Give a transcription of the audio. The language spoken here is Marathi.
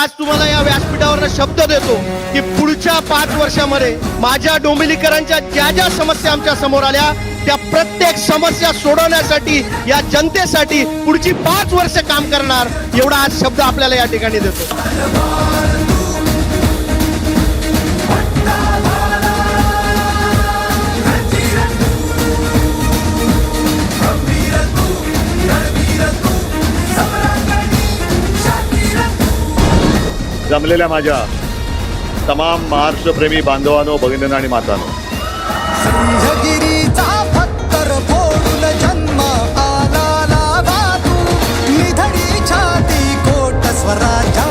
आज तुम्हाला या व्यासपीठावर शब्द देतो की पुढच्या 5 वर्षामध्ये माझ्या डोंबिवलीकरांच्या ज्या ज्या समस्या आमच्या समोर आल्या त्या प्रत्येक समस्या सोडवण्यासाठी या जनतेसाठी पुढची 5 वर्ष काम करणार एवढा आज शब्द आपल्याला या ठिकाणी देतो. जमलेल्या माझ्या तमाम महाराष्ट्रप्रेमी बांधवांनो, भगिनींनो आणि मातांनो, सिंहगिरीचा फत्तर फोडून जन्म आला लागा तू, निधडी छाती कोट स्वराज्या